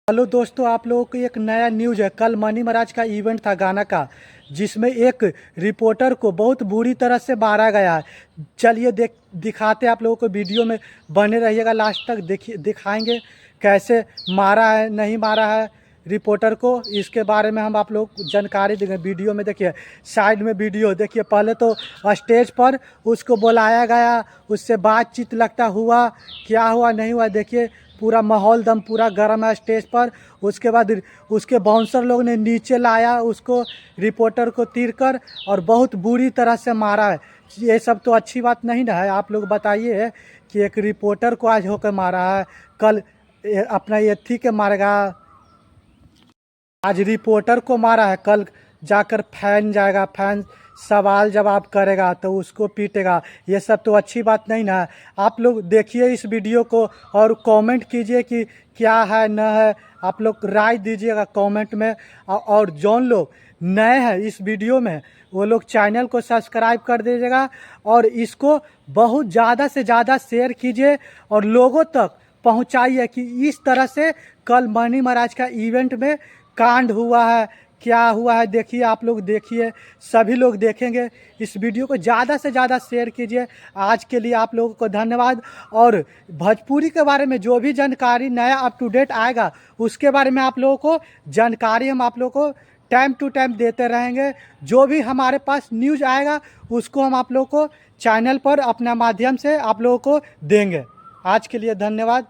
Hello दोस्तों, आप लोगों को एक नया न्यूज़ है। कल मनी महाराज का इवेंट था गाना का, जिसमें एक रिपोर्टर को बहुत बुरी तरह से मारा गया है। चलिए दिखाते हैं आप लोगों को, वीडियो में बने रहिएगा, लास्ट तक देखिए, दिखाएंगे कैसे मारा है, नहीं मारा है रिपोर्टर को। इसके बारे में हम आप लोग को जानकारी देंगे। वीडियो में देखिए, साइड में वीडियो देखिए। पहले तो स्टेज पर उसको बुलाया गया, उससे बातचीत लगता हुआ, क्या हुआ नहीं हुआ देखिए। पूरा माहौल दम पूरा गर्म है स्टेज पर। उसके बाद उसके बाउंसर लोग ने नीचे लाया उसको, रिपोर्टर को तीर कर, और बहुत बुरी तरह से मारा है। ये सब तो अच्छी बात नहीं ना है। आप लोग बताइए कि एक रिपोर्टर को आज होकर मारा है, कल अपना एथी के मारेगा। आज रिपोर्टर को मारा है, कल जाकर फैन जाएगा, फैन सवाल जवाब करेगा तो उसको पीटेगा। ये सब तो अच्छी बात नहीं ना है। आप लोग देखिए इस वीडियो को और कमेंट कीजिए कि क्या है न है। आप लोग राय दीजिएगा कमेंट में। और जौन लोग नए हैं इस वीडियो में, वो लोग चैनल को सब्सक्राइब कर दीजिएगा और इसको बहुत ज़्यादा से ज़्यादा शेयर कीजिए और लोगों तक पहुंचाइए कि इस तरह से कल मनी महाराज का इवेंट में कांड हुआ है, क्या हुआ है। देखिए, आप लोग देखिए, सभी लोग देखेंगे। इस वीडियो को ज़्यादा से ज़्यादा शेयर कीजिए। आज के लिए आप लोगों को धन्यवाद। और भोजपुरी के बारे में जो भी जानकारी नया अप टू डेट आएगा, उसके बारे में आप लोगों को जानकारी हम आप लोगों को टाइम टू टाइम देते रहेंगे। जो भी हमारे पास न्यूज़ आएगा, उसको हम आप लोगों को चैनल पर अपना माध्यम से आप लोगों को देंगे। आज के लिए धन्यवाद।